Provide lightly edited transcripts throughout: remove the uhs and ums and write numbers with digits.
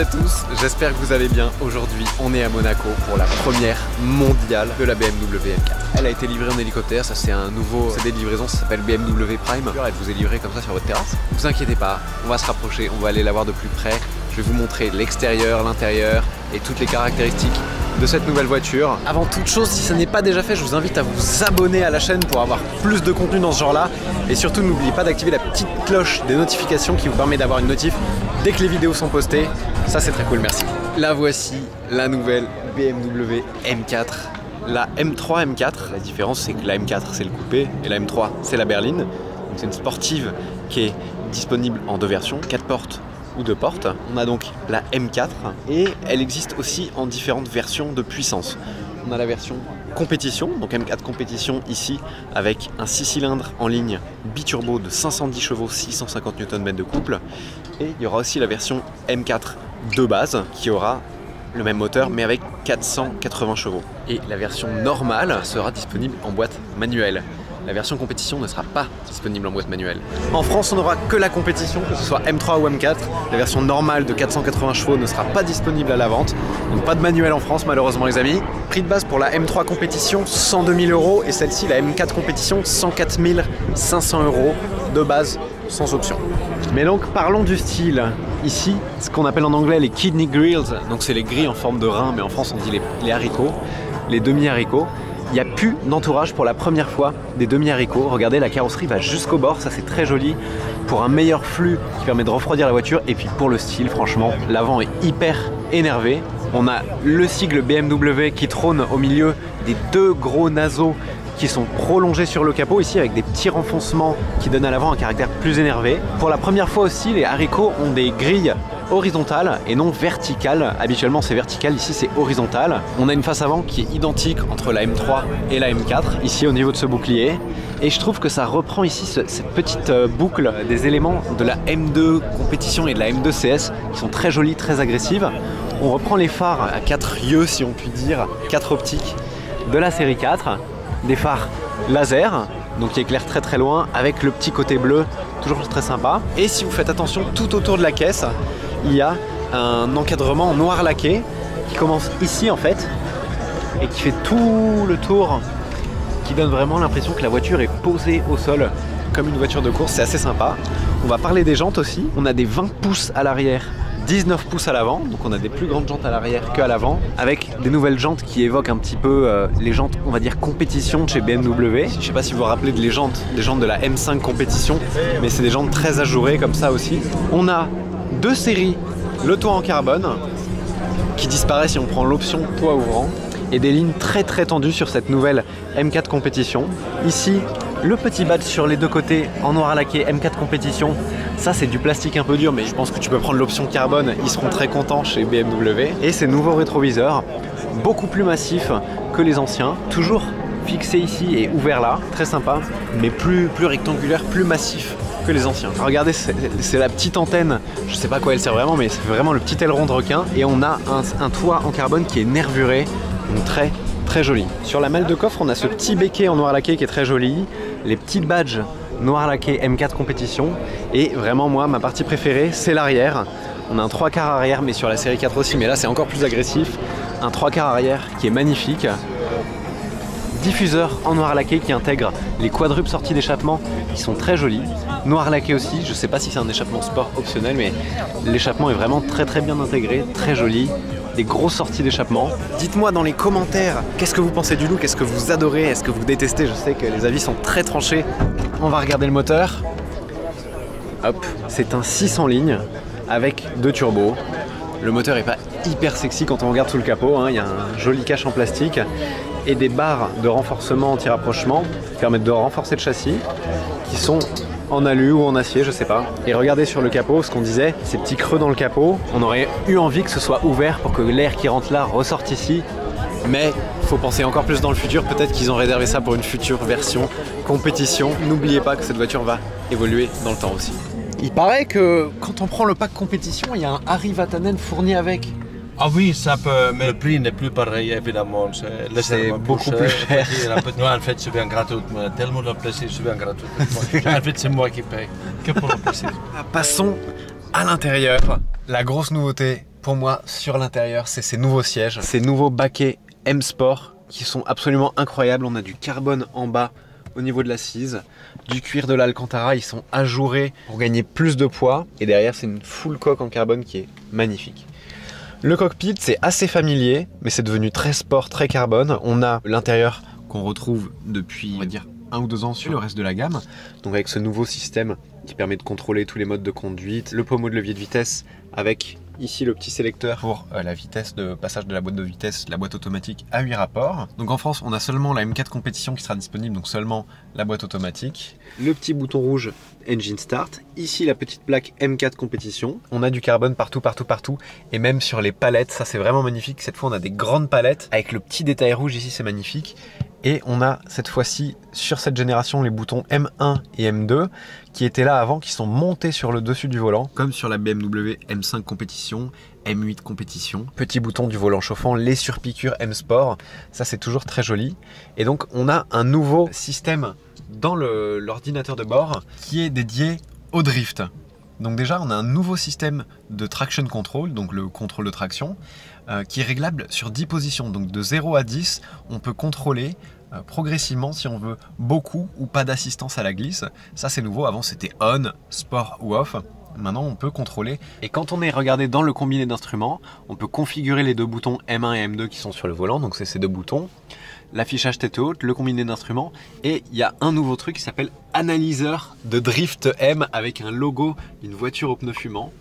à tous, j'espère que vous allez bien. Aujourd'hui, on est à Monaco pour la première mondiale de la BMW M4. Elle a été livrée en hélicoptère, ça c'est un nouveau CD de livraison, ça s'appelle BMW Prime. Elle vous est livrée comme ça sur votre terrasse. Ne vous inquiétez pas, on va se rapprocher, on va aller la voir de plus près. Je vais vous montrer l'extérieur, l'intérieur et toutes les caractéristiques de cette nouvelle voiture. Avant toute chose, si ça n'est pas déjà fait, je vous invite à vous abonner à la chaîne pour avoir plus de contenu dans ce genre là. Et surtout, n'oubliez pas d'activer la petite cloche des notifications qui vous permet d'avoir une notif dès que les vidéos sont postées. Ça c'est très cool, merci. La voici, la nouvelle BMW M4. La M3 M4, la différence c'est que la M4 c'est le coupé et la M3 c'est la berline. Donc c'est une sportive qui est disponible en deux versions, 4 portes ou 2 portes. On a donc la M4 et elle existe aussi en différentes versions de puissance. On a la version compétition, donc M4 compétition ici avec un 6 cylindres en ligne biturbo de 510 chevaux, 650 Nm de couple. Et il y aura aussi la version M4 de base qui aura le même moteur mais avec 480 chevaux. Et la version normale sera disponible en boîte manuelle. La version compétition ne sera pas disponible en boîte manuelle. En France, on n'aura que la compétition, que ce soit M3 ou M4. La version normale de 480 chevaux ne sera pas disponible à la vente. Donc pas de manuel en France malheureusement les amis. Prix de base pour la M3 compétition, 102 000 € et celle-ci, la M4 compétition, 104 500 € de base sans option. Mais donc parlons du style. Ici, ce qu'on appelle en anglais les kidney grills, donc c'est les grilles en forme de rein, mais en France on dit les haricots, les demi-haricots. Il n'y a plus d'entourage pour la première fois des demi-haricots. Regardez, la carrosserie va jusqu'au bord, ça c'est très joli. Pour un meilleur flux qui permet de refroidir la voiture. Et puis pour le style, franchement, l'avant est hyper énervé. On a le sigle BMW qui trône au milieu des deux gros naseaux qui sont prolongés sur le capot ici avec des petits renfoncements qui donnent à l'avant un caractère plus énervé. Pour la première fois aussi, les haricots ont des grilles horizontale et non verticale. Habituellement c'est vertical, ici c'est horizontal. On a une face avant qui est identique entre la M3 et la M4, ici au niveau de ce bouclier. Et je trouve que ça reprend ici cette petite boucle des éléments de la M2 compétition et de la M2 CS qui sont très jolies, très agressives. On reprend les phares à 4 yeux si on peut dire, 4 optiques de la série 4. Des phares laser, donc qui éclairent très très loin avec le petit côté bleu, toujours très sympa. Et si vous faites attention, tout autour de la caisse, il y a un encadrement en noir laqué qui commence ici en fait et qui fait tout le tour, qui donne vraiment l'impression que la voiture est posée au sol comme une voiture de course. C'est assez sympa. On va parler des jantes aussi. On a des 20 pouces à l'arrière, 19 pouces à l'avant, donc on a des plus grandes jantes à l'arrière qu'à l'avant, avec des nouvelles jantes qui évoquent un petit peu les jantes, on va dire, compétition de chez BMW. Je sais pas si vous vous rappelez des jantes de la M5 compétition, mais c'est des jantes très ajourées comme ça aussi. On a deux séries, le toit en carbone, qui disparaît si on prend l'option toit ouvrant, et des lignes très très tendues sur cette nouvelle M4 compétition. Ici, le petit badge sur les deux côtés en noir laqué M4 compétition. Ça c'est du plastique un peu dur, mais je pense que tu peux prendre l'option carbone, ils seront très contents chez BMW. Et ces nouveaux rétroviseurs, beaucoup plus massifs que les anciens, toujours fixés ici et ouverts là, très sympa, mais plus rectangulaire, plus massif que les anciens. Regardez, c'est la petite antenne, je sais pas à quoi elle sert vraiment, mais c'est vraiment le petit aileron de requin. Et on a un toit en carbone qui est nervuré, donc très joli. Sur la malle de coffre, on a ce petit béquet en noir laqué qui est très joli, les petits badges noir laqué M4 compétition. Et vraiment moi, ma partie préférée, c'est l'arrière. On a un 3/4 arrière, mais sur la série 4 aussi, mais là c'est encore plus agressif. Un 3/4 arrière qui est magnifique. Diffuseur en noir laqué qui intègre les quadruples sorties d'échappement qui sont très jolies. Noir laqué aussi, je sais pas si c'est un échappement sport optionnel, mais l'échappement est vraiment très bien intégré, très joli. Des grosses sorties d'échappement. Dites-moi dans les commentaires qu'est-ce que vous pensez du look, est-ce que vous adorez, est-ce que vous détestez. Je sais que les avis sont très tranchés. On va regarder le moteur. Hop, c'est un 6 en ligne avec 2 turbos. Le moteur est pas hyper sexy quand on regarde sous le capot, hein. Il y a un joli cache en plastique et des barres de renforcement anti-rapprochement qui permettent de renforcer le châssis, qui sont en alu ou en acier, je sais pas. Et regardez sur le capot, ce qu'on disait, ces petits creux dans le capot, on aurait eu envie que ce soit ouvert pour que l'air qui rentre là ressorte ici. Mais il faut penser encore plus dans le futur, peut-être qu'ils ont réservé ça pour une future version compétition. N'oubliez pas que cette voiture va évoluer dans le temps aussi. Il paraît que quand on prend le pack compétition, il y a un Harry Vatanen fourni avec. Ah oui, ça peut, mais le prix n'est plus pareil, évidemment. C'est beaucoup plus cher. Non, en fait, c'est bien gratuit. Tellement de plaisir, c'est bien gratuit. En fait, c'est moi qui paye. Que pour le plaisir. Passons à l'intérieur. La grosse nouveauté pour moi sur l'intérieur, c'est ces nouveaux sièges, ces nouveaux baquets M Sport qui sont absolument incroyables. On a du carbone en bas au niveau de l'assise, du cuir de l'Alcantara, ils sont ajourés pour gagner plus de poids. Et derrière, c'est une full coque en carbone qui est magnifique. Le cockpit, c'est assez familier, mais c'est devenu très sport, très carbone. On a l'intérieur qu'on retrouve depuis, on va dire, 1 ou 2 ans sur le reste de la gamme. Donc avec ce nouveau système qui permet de contrôler tous les modes de conduite, le pommeau de levier de vitesse avec ici le petit sélecteur pour la vitesse de passage de la boîte de vitesse, la boîte automatique à 8 rapports. Donc en France, on a seulement la M4 compétition qui sera disponible, donc seulement la boîte automatique. Le petit bouton rouge Engine Start. Ici la petite plaque M4 compétition. On a du carbone partout, partout, partout. Et même sur les palettes, ça c'est vraiment magnifique. Cette fois on a des grandes palettes avec le petit détail rouge ici, c'est magnifique. Et on a cette fois-ci sur cette génération les boutons M1 et M2 qui étaient là avant, qui sont montés sur le dessus du volant, comme sur la BMW M5 compétition, M8 compétition. Petit bouton du volant chauffant, les surpiqûres M Sport, ça c'est toujours très joli. Et donc on a un nouveau système dans l'ordinateur de bord qui est dédié au drift. Donc déjà on a un nouveau système de traction control, donc le contrôle de traction, qui est réglable sur 10 positions. Donc de 0 à 10, on peut contrôler progressivement si on veut beaucoup ou pas d'assistance à la glisse. Ça c'est nouveau, avant c'était on, sport ou off. Maintenant on peut contrôler. Et quand on est regardé dans le combiné d'instruments, on peut configurer les deux boutons M1 et M2 qui sont sur le volant. Donc c'est ces deux boutons. L'affichage tête haute, le combiné d'instruments. Et il y a un nouveau truc qui s'appelle analyseur de drift M avec un logo d'une voiture aux pneus fumants.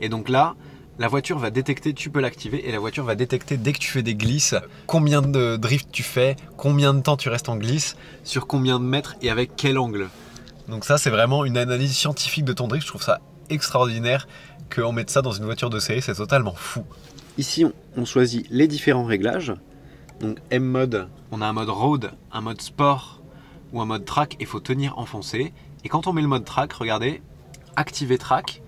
Et donc là, la voiture va détecter, tu peux l'activer et la voiture va détecter dès que tu fais des glisses, combien de drift tu fais, combien de temps tu restes en glisse, sur combien de mètres et avec quel angle. Donc ça c'est vraiment une analyse scientifique de ton drift, je trouve ça extraordinaire qu'on mette ça dans une voiture de série, c'est totalement fou. Ici on choisit les différents réglages, donc M mode, on a un mode road, un mode sport ou un mode track, il faut tenir enfoncé. Et quand on met le mode track, regardez, activer track.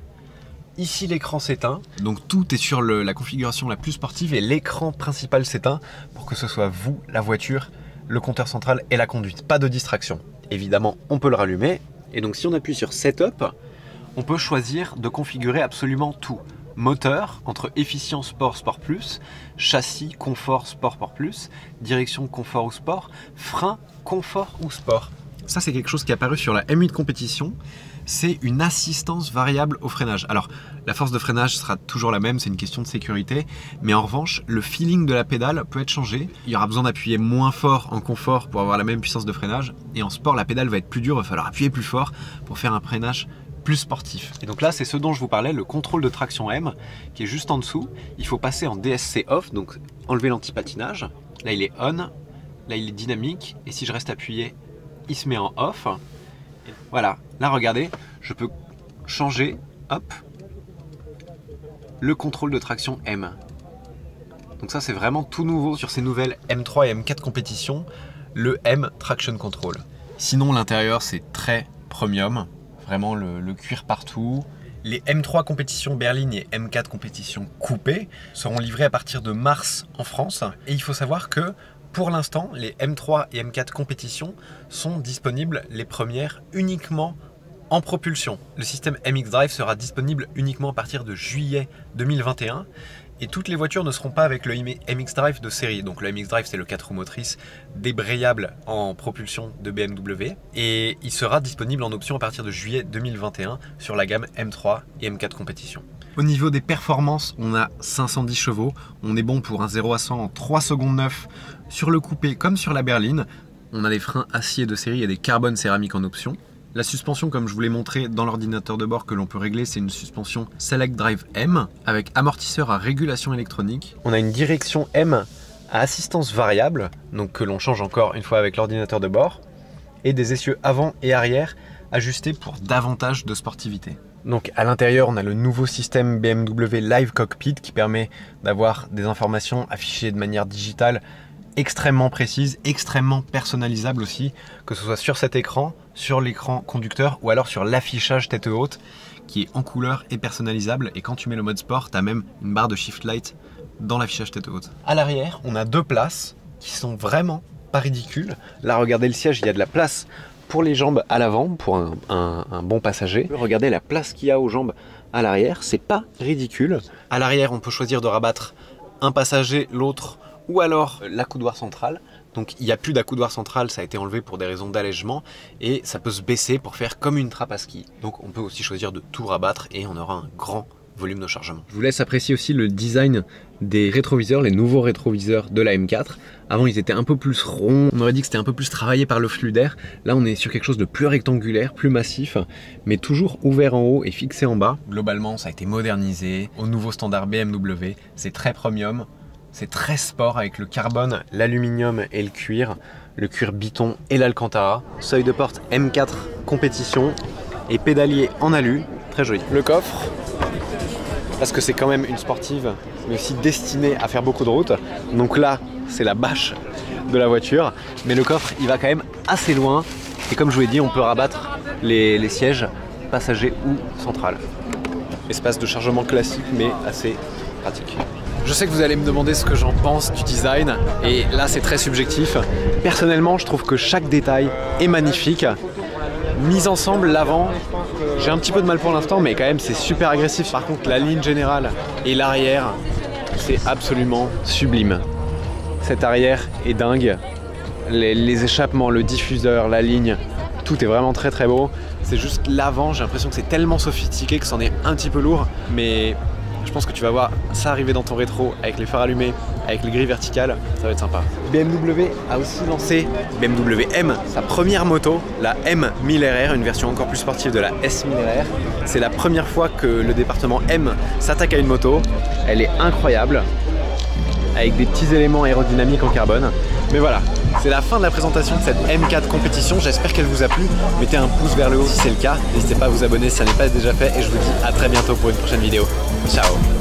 Ici l'écran s'éteint, donc tout est sur la configuration la plus sportive et l'écran principal s'éteint pour que ce soit vous, la voiture, le compteur central et la conduite. Pas de distraction. Évidemment, on peut le rallumer et donc si on appuie sur Setup, on peut choisir de configurer absolument tout. Moteur, entre efficient sport, sport plus, châssis, confort, sport plus, direction, confort ou sport, frein, confort ou sport. Ça c'est quelque chose qui est apparu sur la M8 compétition. C'est une assistance variable au freinage. Alors, la force de freinage sera toujours la même, c'est une question de sécurité, mais en revanche, le feeling de la pédale peut être changé. Il y aura besoin d'appuyer moins fort en confort pour avoir la même puissance de freinage, et en sport, la pédale va être plus dure, il va falloir appuyer plus fort pour faire un freinage plus sportif. Et donc là, c'est ce dont je vous parlais, le contrôle de traction M, qui est juste en dessous. Il faut passer en DSC off, donc enlever l'anti-patinage. Là, il est on, là, il est dynamique, et si je reste appuyé, il se met en off. Voilà, là regardez, je peux changer, hop, le contrôle de traction M. Donc ça c'est vraiment tout nouveau sur ces nouvelles M3 et M4 compétition, le M Traction Control. Sinon l'intérieur c'est très premium, vraiment le cuir partout. Les M3 compétition berline et M4 compétition coupé seront livrés à partir de mars en France. Et il faut savoir que pour l'instant, les M3 et M4 compétition sont disponibles les premières uniquement en propulsion. Le système MX Drive sera disponible uniquement à partir de juillet 2021 et toutes les voitures ne seront pas avec le MX Drive de série. Donc le MX Drive c'est le 4 roues motrices débrayable en propulsion de BMW et il sera disponible en option à partir de juillet 2021 sur la gamme M3 et M4 compétition. Au niveau des performances, on a 510 chevaux, on est bon pour un 0 à 100 en 3 secondes 9 sur le coupé comme sur la berline. On a des freins acier de série et des carbone céramique en option. La suspension, comme je vous l'ai montré dans l'ordinateur de bord que l'on peut régler, c'est une suspension Select Drive M avec amortisseur à régulation électronique. On a une direction M à assistance variable, donc que l'on change encore une fois avec l'ordinateur de bord, et des essieux avant et arrière ajustés pour davantage de sportivité. Donc à l'intérieur, on a le nouveau système BMW Live Cockpit qui permet d'avoir des informations affichées de manière digitale extrêmement précises, extrêmement personnalisables aussi, que ce soit sur cet écran, sur l'écran conducteur ou alors sur l'affichage tête haute qui est en couleur et personnalisable. Et quand tu mets le mode sport, tu as même une barre de shift light dans l'affichage tête haute. À l'arrière, on a 2 places qui sont vraiment pas ridicules. Là, regardez le siège, il y a de la place pour les jambes à l'avant, pour un bon passager. Regardez la place qu'il y a aux jambes à l'arrière, c'est pas ridicule. À l'arrière, on peut choisir de rabattre un passager, l'autre, ou alors l'accoudoir central. Donc il n'y a plus d'accoudoir central, ça a été enlevé pour des raisons d'allègement et ça peut se baisser pour faire comme une trappe à ski. Donc on peut aussi choisir de tout rabattre et on aura un grand volume de chargement. Je vous laisse apprécier aussi le design des rétroviseurs, les nouveaux rétroviseurs de la M4. Avant ils étaient un peu plus ronds, on aurait dit que c'était un peu plus travaillé par le flux d'air. Là on est sur quelque chose de plus rectangulaire, plus massif, mais toujours ouvert en haut et fixé en bas. Globalement ça a été modernisé au nouveau standard BMW, c'est très premium. C'est très sport avec le carbone, l'aluminium et le cuir Biton et l'Alcantara. Seuil de porte M4 compétition et pédalier en alu, très joli. Le coffre, parce que c'est quand même une sportive, mais aussi destinée à faire beaucoup de route. Donc là, c'est la bâche de la voiture, mais le coffre, il va quand même assez loin. Et comme je vous l'ai dit, on peut rabattre les sièges passagers ou central. Espace de chargement classique, mais assez pratique. Je sais que vous allez me demander ce que j'en pense du design et là c'est très subjectif. Personnellement je trouve que chaque détail est magnifique. Mise ensemble, l'avant, j'ai un petit peu de mal pour l'instant mais quand même c'est super agressif. Par contre la ligne générale et l'arrière, c'est absolument sublime. Cet arrière est dingue. Les échappements, le diffuseur, la ligne, tout est vraiment très très beau. C'est juste l'avant, j'ai l'impression que c'est tellement sophistiqué que c'en est un petit peu lourd mais je pense que tu vas voir ça arriver dans ton rétro avec les phares allumés, avec les grilles verticales, ça va être sympa. BMW a aussi lancé BMW M, sa première moto, la M1000RR, une version encore plus sportive de la S1000RR. C'est la première fois que le département M s'attaque à une moto. Elle est incroyable, avec des petits éléments aérodynamiques en carbone. Mais voilà, c'est la fin de la présentation de cette M4 compétition. J'espère qu'elle vous a plu. Mettez un pouce vers le haut si c'est le cas. N'hésitez pas à vous abonner si ça n'est pas déjà fait. Et je vous dis à très bientôt pour une prochaine vidéo. Ciao!